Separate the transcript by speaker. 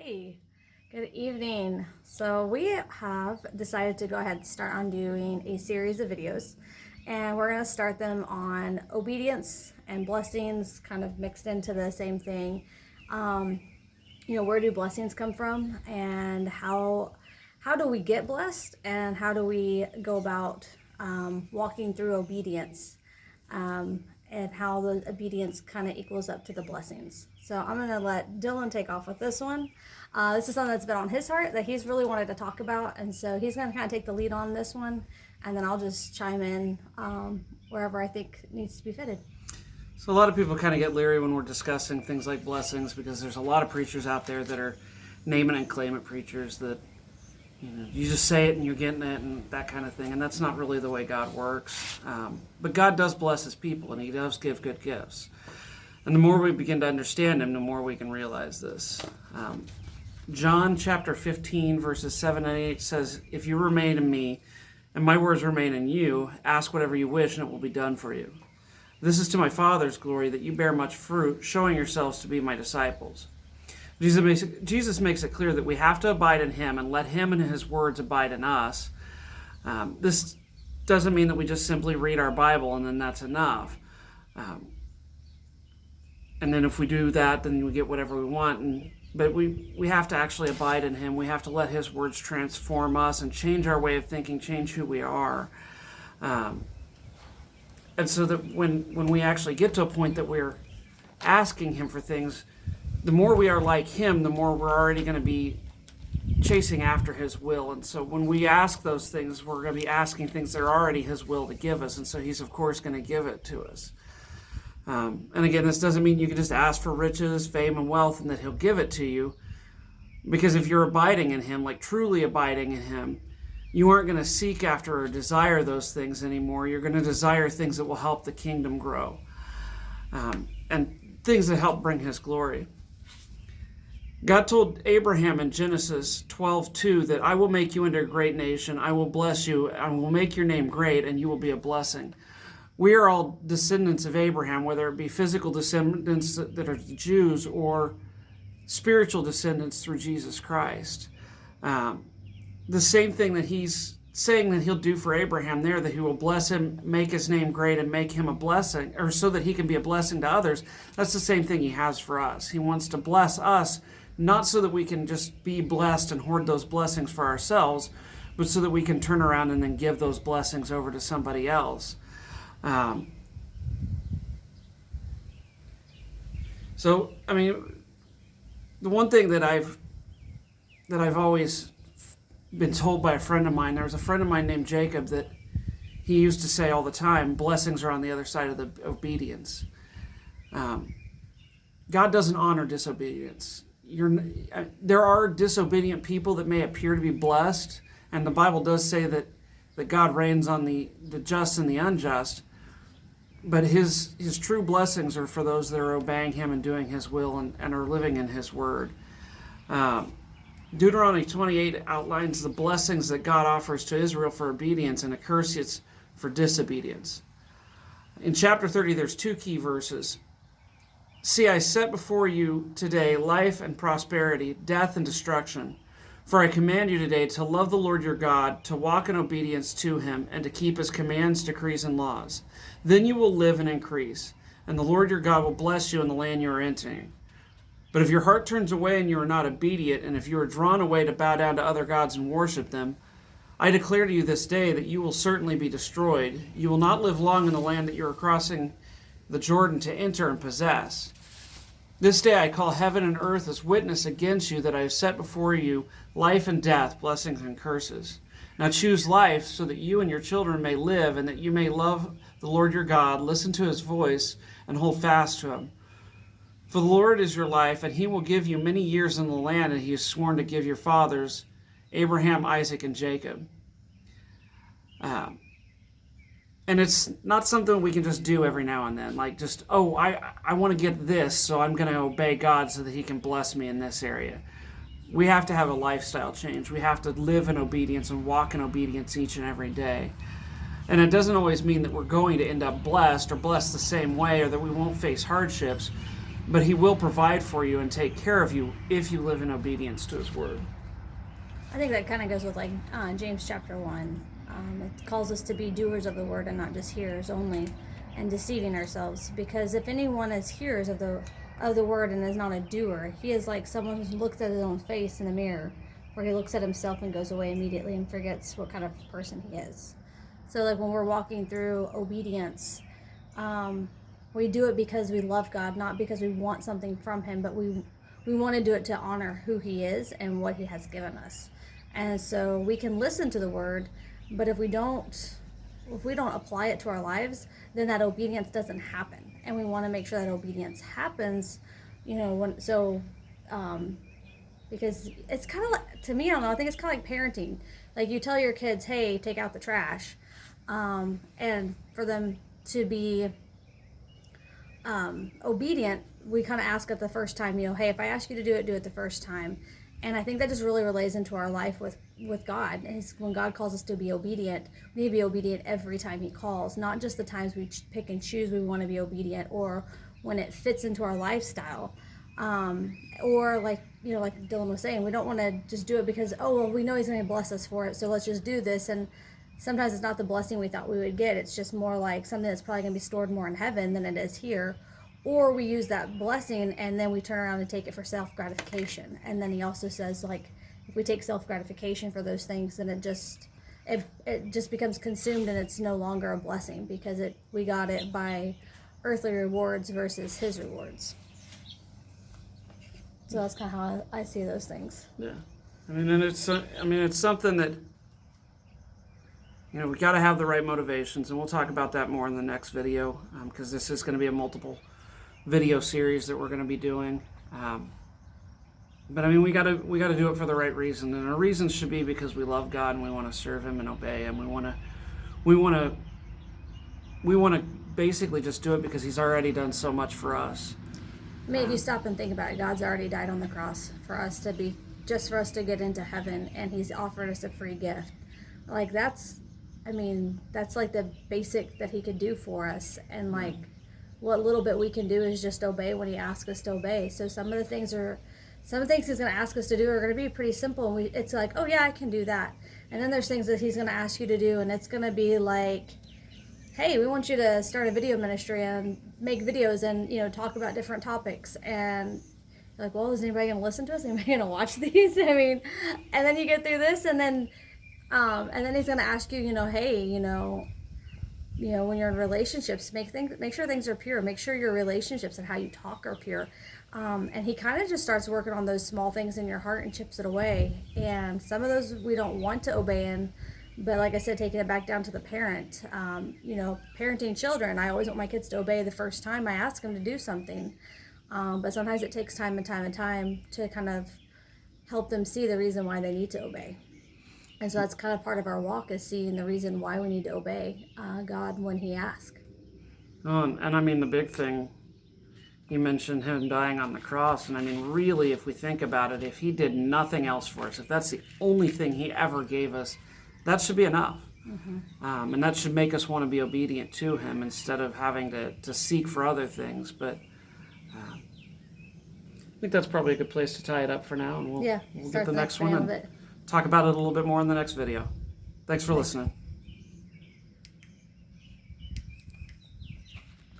Speaker 1: Hey, good evening. So we have decided to go ahead and start on doing a series of videos, and we're going to start them on obedience and blessings, kind of mixed into the same thing. Where do blessings come from, and how do we get blessed, and how do we go about walking through obedience, and how the obedience kind of equals up to the blessings. So I'm going to let Dylan take off with this one. This is something that's been on his heart that he's really wanted to talk about, and so he's going to kind of take the lead on this one, and then I'll just chime in wherever I think needs to be fitted.
Speaker 2: So a lot of people kind of get leery when we're discussing things like blessings, because there's a lot of preachers out there that are name it and claim it preachers that you just say it and you're getting it and that kind of thing, and that's not really the way God works. But God does bless his people, and he does give good gifts. And the more we begin to understand him, the more we can realize this. John chapter 15 verses 7 and 8 says, "If you remain in me and my words remain in you, ask whatever you wish and it will be done for you. This is to my Father's glory, that you bear much fruit, showing yourselves to be my disciples." Jesus makes it clear that we have to abide in him and let him and his words abide in us. This doesn't mean that we just simply read our Bible and then that's enough. And then if we do that, then we get whatever we want. But we have to actually abide in him. We have to let his words transform us and change our way of thinking, change who we are. And so that when we actually get to a point that we're asking him for things, the more we are like him, the more we're already going to be chasing after his will. And so when we ask those things, we're going to be asking things that are already his will to give us. And so he's, of course, going to give it to us. And again, this doesn't mean you can just ask for riches, fame, and wealth and that he'll give it to you. Because if you're abiding in him, like truly abiding in him, you aren't going to seek after or desire those things anymore. You're going to desire things that will help the kingdom grow. And things that help bring his glory. God told Abraham in Genesis 12:2 that I will make you into a great nation, I will bless you, I will make your name great, and you will be a blessing. We are all descendants of Abraham, whether it be physical descendants that are Jews or spiritual descendants through Jesus Christ. The same thing that he's saying that he'll do for Abraham there, that he will bless him, make his name great, and make him a blessing, or so that he can be a blessing to others. That's the same thing he has for us. He wants to bless us, not so that we can just be blessed and hoard those blessings for ourselves, but so that we can turn around and then give those blessings over to somebody else. The one thing that I've always been told by a friend of mine, there was a friend of mine named Jacob that he used to say all the time, blessings are on the other side of the obedience. God doesn't honor disobedience. There are disobedient people that may appear to be blessed, and the Bible does say that God reigns on the just and the unjust, but his true blessings are for those that are obeying him and doing his will and are living in his word. Deuteronomy 28 outlines the blessings that God offers to Israel for obedience and a curse for disobedience. In chapter 30, there's two key verses. "See, I set before you today life and prosperity, death and destruction. For I command you today to love the Lord your God, to walk in obedience to him, and to keep his commands, decrees, and laws. Then you will live and increase, and the Lord your God will bless you in the land you are entering. But if your heart turns away and you are not obedient, and if you are drawn away to bow down to other gods and worship them, I declare to you this day that you will certainly be destroyed. You will not live long in the land that you are crossing the Jordan to enter and possess. This day I call heaven and earth as witness against you that I have set before you life and death, blessings and curses. Now choose life so that you and your children may live, and that you may love the Lord your God, listen to his voice, and hold fast to him. For the Lord is your life, and he will give you many years in the land that he has sworn to give your fathers, Abraham, Isaac, and Jacob." And it's not something we can just do every now and then. Like just, I want to get this, so I'm going to obey God so that he can bless me in this area. We have to have a lifestyle change. We have to live in obedience and walk in obedience each and every day. And it doesn't always mean that we're going to end up blessed or blessed the same way, or that we won't face hardships. but he will provide for you and take care of you if you live in obedience to his word.
Speaker 1: I think that kind of goes with like James chapter 1. It calls us to be doers of the word and not just hearers only, and deceiving ourselves. Because if anyone is hearers of the word and is not a doer, he is like someone who looks at his own face in the mirror, where he looks at himself and goes away immediately and forgets what kind of person he is. So like when we're walking through obedience, we do it because we love God, not because we want something from him, but we want to do it to honor who he is and what he has given us. And so we can listen to the word, but if we don't apply it to our lives, then that obedience doesn't happen. And we want to make sure that obedience happens, because it's kind of like, to me, I don't know, I think it's kind of like parenting. Like you tell your kids, hey, take out the trash. And for them to be obedient, we kind of ask it the first time, hey, if I ask you to do it the first time. And I think that just really relates into our life with God. And when God calls us to be obedient, we need to be obedient every time he calls, not just the times we pick and choose we want to be obedient, or when it fits into our lifestyle. Or like Dylan was saying, we don't want to just do it because, we know he's going to bless us for it, so let's just do this. And sometimes it's not the blessing we thought we would get. It's just more like something that's probably going to be stored more in heaven than it is here. Or we use that blessing and then we turn around and take it for self-gratification. And then he also says, like, if we take self-gratification for those things, then it just becomes consumed and it's no longer a blessing, because we got it by earthly rewards versus his rewards. So that's kind of how I see those things.
Speaker 2: Yeah, it's something that, we got to have the right motivations, and we'll talk about that more in the next video, because this is going to be a multiple video series that we're going to be doing. But we got to do it for the right reason, and our reasons should be because we love God and we want to serve him and obey him. We want to basically just do it because he's already done so much for us.
Speaker 1: If you stop and think about it, God's already died on the cross for us to get into heaven, and he's offered us a free gift. Like that's like the basic that he could do for us. And like what little bit we can do is just obey when he asks us to obey. So some things he's going to ask us to do are going to be pretty simple. And it's like, oh yeah, I can do that. And then there's things that he's going to ask you to do, and it's going to be like, hey, we want you to start a video ministry and make videos and, talk about different topics. And you're like, well, is anybody going to listen to us? Anybody going to watch these? And then you get through this, and then he's going to ask you, hey, when you're in relationships, make sure things are pure. Make sure your relationships and how you talk are pure. And he kind of just starts working on those small things in your heart and chips it away. And some of those we don't want to obey in. But like I said, taking it back down to the parent, parenting children, I always want my kids to obey the first time I ask them to do something. But sometimes it takes time to kind of help them see the reason why they need to obey. And so that's kind of part of our walk, is seeing the reason why we need to obey God when he asks.
Speaker 2: Oh, and the big thing, you mentioned him dying on the cross. And really, if we think about it, if he did nothing else for us, if that's the only thing he ever gave us, that should be enough. Mm-hmm. And that should make us want to be obedient to him instead of having to seek for other things. But I think that's probably a good place to tie it up for now. And we'll get the next one and talk about it a little bit more in the next video. Thanks for listening.